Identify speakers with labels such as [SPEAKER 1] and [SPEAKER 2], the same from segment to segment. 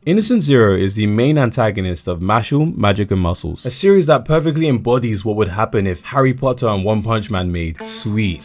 [SPEAKER 1] Innocent Zero is the main antagonist of Mashle Magic And Muscles, a series that perfectly embodies what would happen if Harry Potter and One Punch Man made sweet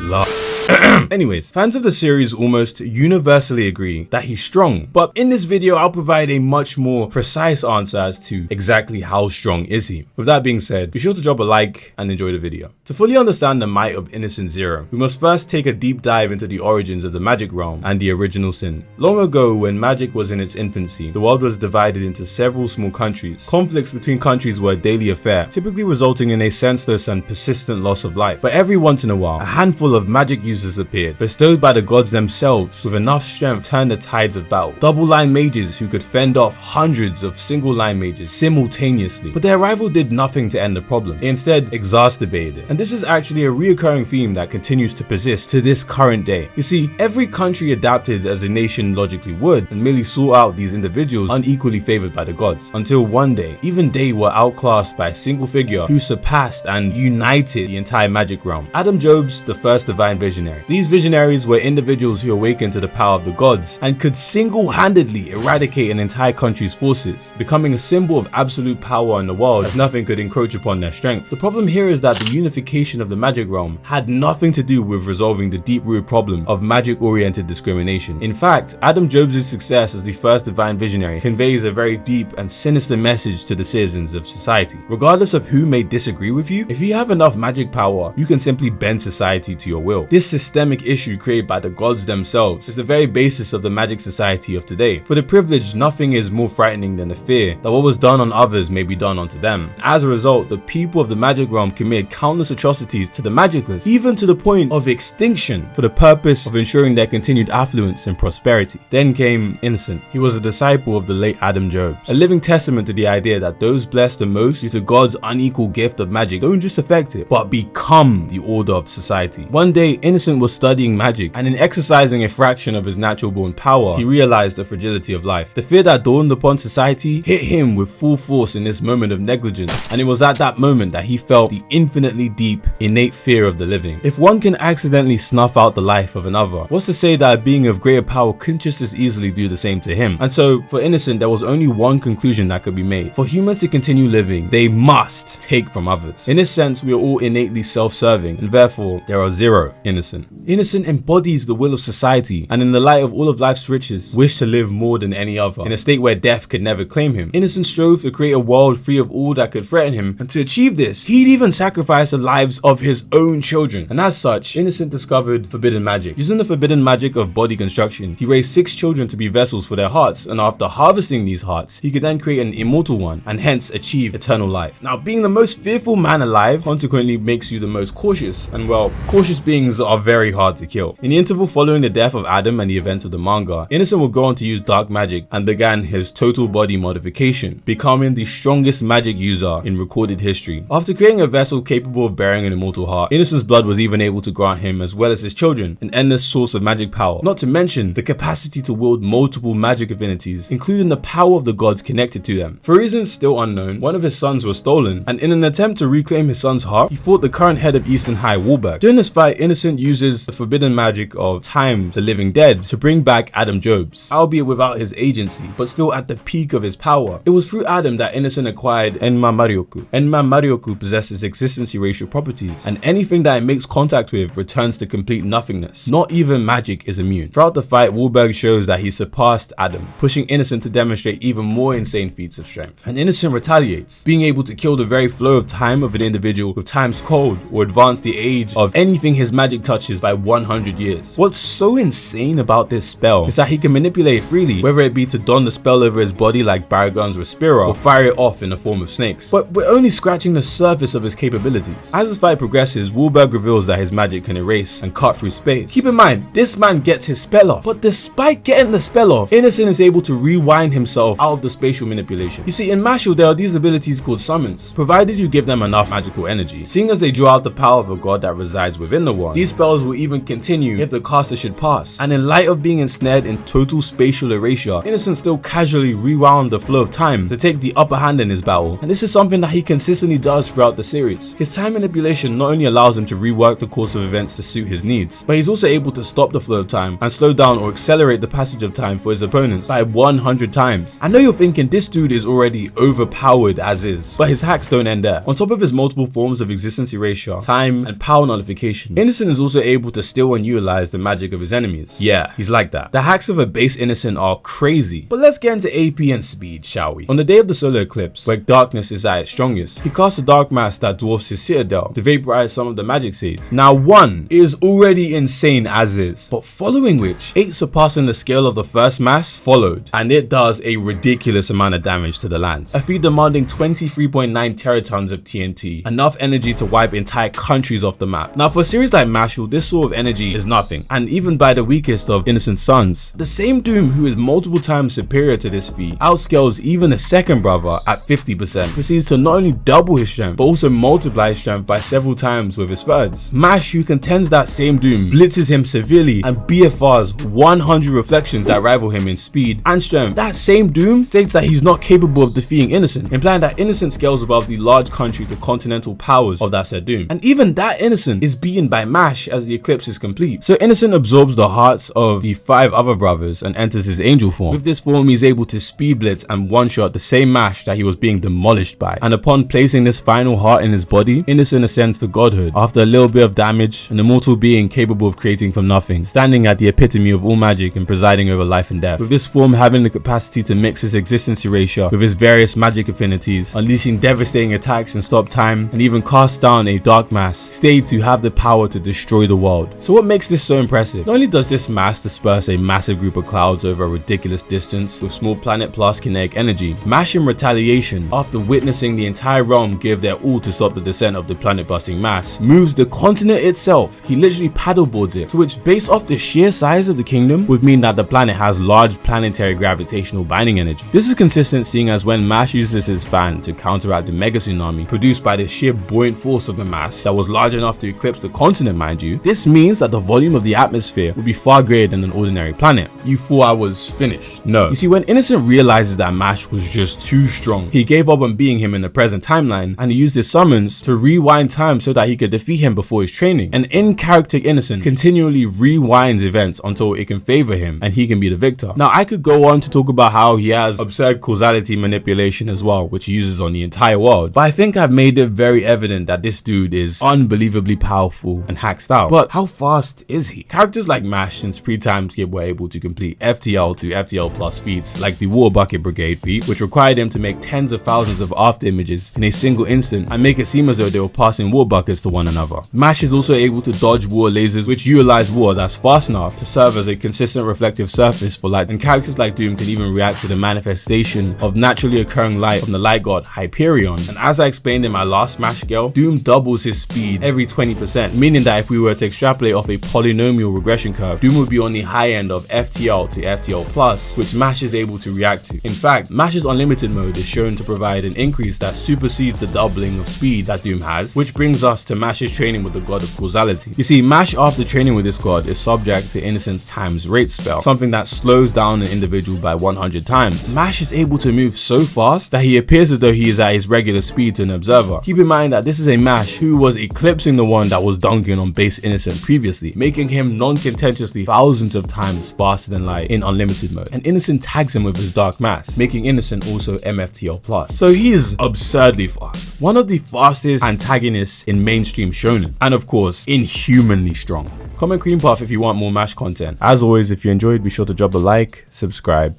[SPEAKER 1] love. Anyways, fans of the series almost universally agree that he's strong, but in this video I'll provide a much more precise answer as to exactly how strong is he. With that being said, be sure to drop a like and enjoy the video. To fully understand the might of Innocent Zero, we must first take a deep dive into the origins of the magic realm and the original sin. Long ago, when magic was in its infancy, the world was divided into several small countries. Conflicts between countries were a daily affair, typically resulting in a senseless and persistent loss of life. But every once in a while, a handful of magic users appeared, bestowed by the gods themselves with enough strength to turn the tides of battle. Double-line mages who could fend off hundreds of single-line mages simultaneously. But their arrival did nothing to end the problem. It instead exacerbated it. And this is actually a reoccurring theme that continues to persist to this current day. You see, every country adapted as a nation logically would, and merely sought out these individuals unequally favored by the gods. Until one day, even they were outclassed by a single figure who surpassed and united the entire magic realm. Adam Jobs, the first divine visionary. These visionaries were individuals who awakened to the power of the gods and could single-handedly eradicate an entire country's forces, becoming a symbol of absolute power in the world as nothing could encroach upon their strength. The problem here is that the unification of the magic realm had nothing to do with resolving the deep-rooted problem of magic-oriented discrimination. In fact, Adam Jobs' success as the first divine visionary conveys a very deep and sinister message to the citizens of society. Regardless of who may disagree with you, if you have enough magic power, you can simply bend society to your will. This systemic issue created by the gods themselves is the very basis of the magic society of today. For the privileged, nothing is more frightening than the fear that what was done on others may be done onto them. As a result, the people of the magic realm committed countless atrocities to the magicless, even to the point of extinction, for the purpose of ensuring their continued affluence and prosperity. Then came Innocent. He was a disciple of the late Adam Jobs, a living testament to the idea that those blessed the most due to God's unequal gift of magic don't just affect it, but become the order of society. One day, Innocent was studying magic, and in exercising a fraction of his natural born power, he realized the fragility of life. The fear that dawned upon society hit him with full force in this moment of negligence, and it was at that moment that he felt the infinitely deep, innate fear of the living. If one can accidentally snuff out the life of another, what's to say that a being of greater power couldn't just as easily do the same to him? And so, for Innocent, there was only one conclusion that could be made. For humans to continue living, they must take from others. In this sense, we are all innately self-serving, and therefore, there are zero innocent. Innocent embodies the will of society, and in the light of all of life's riches, wished to live more than any other, in a state where death could never claim him. Innocent strove to create a world free of all that could threaten him, and to achieve this, he'd even sacrifice the lives of his own children. And as such, Innocent discovered forbidden magic. Using the forbidden magic of body construction, he raised 6 children to be vessels for their hearts, and after harvesting these hearts, he could then create an immortal one, and hence achieve eternal life. Now, being the most fearful man alive consequently makes you the most cautious, and well, cautious beings are very hard to kill. In the interval following the death of Adam and the events of the manga, Innocent would go on to use dark magic and began his total body modification, becoming the strongest magic user in recorded history. After creating a vessel capable of bearing an immortal heart, Innocent's blood was even able to grant him, as well as his children, an endless source of magic power, not to mention the capacity to wield multiple magic affinities, including the power of the gods connected to them. For reasons still unknown, one of his sons was stolen, and in an attempt to reclaim his son's heart, he fought the current head of Eastern High, Wahlberg. During this fight, Innocent uses the forbidden magic of Time, the living dead, to bring back Adam Jobs, albeit without his agency, but still at the peak of his power. It was through Adam that Innocent acquired Enma Marioku. Enma Marioku possesses existence erasure properties, and anything that it makes contact with returns to complete nothingness. Not even magic is immune. Throughout the fight, Wahlberg shows that he surpassed Adam, pushing Innocent to demonstrate even more insane feats of strength. And Innocent retaliates, being able to kill the very flow of time of an individual with time's code, or advance the age of anything his magic touches by 100 years. What's so insane about this spell is that he can manipulate it freely, whether it be to don the spell over his body like Baragon's Respira, or fire it off in the form of snakes. But we're only scratching the surface of his capabilities. As the fight progresses, Wahlberg reveals that his magic can erase and cut through space. Keep in mind, this man gets his spell off, but despite getting the spell off, Innocent is able to rewind himself out of the spatial manipulation. You see, in Mashle, there are these abilities called summons, provided you give them enough magical energy. Seeing as they draw out the power of a god that resides within the one, these spells will will even continue if the caster should pass. And in light of being ensnared in total spatial erasure, Innocent still casually rewound the flow of time to take the upper hand in his battle, and this is something that he consistently does throughout the series. His time manipulation not only allows him to rework the course of events to suit his needs, but he's also able to stop the flow of time and slow down or accelerate the passage of time for his opponents by 100 times. I know you're thinking this dude is already overpowered as is, but his hacks don't end there. On top of his multiple forms of existence erasure, time, and power nullification, Innocent is also able to steal and utilize the magic of his enemies. Yeah, he's like that. The hacks of a base Innocent are crazy, but let's get into AP and speed, shall we? On the day of the solar eclipse, where darkness is at its strongest, he casts a dark mass that dwarfs his citadel to vaporize some of the magic seeds. Now 1 is already insane as is, but following which, 8 surpassing the scale of the first mass followed, and it does a ridiculous amount of damage to the lands. A feat demanding 23.9 teratons of TNT, enough energy to wipe entire countries off the map. Now for a series like Mashle, this sort of energy is nothing, and even by the weakest of Innocent's sons, the same Doom who is multiple times superior to this feat outscales even a second brother at 50%, proceeds to not only double his strength but also multiply his strength by several times with his thirds. Mash, who contends that same Doom, blitzes him severely and BFRs 100 reflections that rival him in speed and strength. That same Doom states that he's not capable of defeating Innocent, implying that Innocent scales above the large country to continental powers of that said Doom. And even that Innocent is beaten by Mash as the eclipse is complete. So Innocent absorbs the hearts of the 5 other brothers and enters his angel form. With this form, he's able to speed blitz and one-shot the same Mash that he was being demolished by. And upon placing this final heart in his body, Innocent ascends to godhood after a little bit of damage, an immortal being capable of creating from nothing, standing at the epitome of all magic and presiding over life and death. With this form having the capacity to mix his existence erasure with his various magic affinities, unleashing devastating attacks and stop time, and even cast down a dark mass, stated to have the power to destroy the world. So what makes this so impressive? Not only does this mass disperse a massive group of clouds over a ridiculous distance with small planet plus kinetic energy, Mash in retaliation, after witnessing the entire realm give their all to stop the descent of the planet busting mass, moves the continent itself. He literally paddleboards it, to which based off the sheer size of the kingdom would mean that the planet has large planetary gravitational binding energy. This is consistent seeing as when Mash uses his fan to counteract the mega tsunami produced by the sheer buoyant force of the mass that was large enough to eclipse the continent, mind you, this means that the volume of the atmosphere would be far greater than an ordinary planet. You thought I was finished? No. You see, when Innocent realizes that Mash was just too strong, he gave up on beating him in the present timeline, and he used his summons to rewind time so that he could defeat him before his training. And in character Innocent continually rewinds events until it can favor him and he can be the victor. Now I could go on to talk about how he has absurd causality manipulation as well, which he uses on the entire world, but I think I've made it very evident that this dude is unbelievably powerful and hacked out. But how fast is he? Characters like Mash since pre-time skip were able to complete FTL to FTL plus feats like the Water Bucket Brigade feat, which required him to make tens of thousands of after images in a single instant and make it seem as though they were passing water buckets to one another. Mash is also able to dodge water lasers which utilize water that's fast enough to serve as a consistent reflective surface for light, and characters like Doom can even react to the manifestation of naturally occurring light from the light god Hyperion. And as I explained in my last Mash scale, Doom doubles his speed every 20%, meaning that if we were to extrapolate off a polynomial regression curve, Doom would be on the high end of FTL to FTL plus, which Mash is able to react to. In fact, Mash's unlimited mode is shown to provide an increase that supersedes the doubling of speed that Doom has, which brings us to Mash's training with the god of causality. You see, Mash after training with this god is subject to Innocent's times rate spell, something that slows down an individual by 100 times. Mash is able to move so fast that he appears as though he is at his regular speed to an observer. Keep in mind that this is a Mash who was eclipsing the one that was dunking on base Innocent previously, making him non-contentiously thousands of times faster than light in unlimited mode, and Innocent tags him with his dark mass, making Innocent also MFTL plus. So he is absurdly fast, one of the fastest antagonists in mainstream shonen, and of course inhumanly strong. Comment cream puff if you want more Mash content. As always, if you enjoyed, be sure to drop a like, subscribe,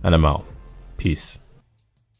[SPEAKER 1] and I'm out. Peace.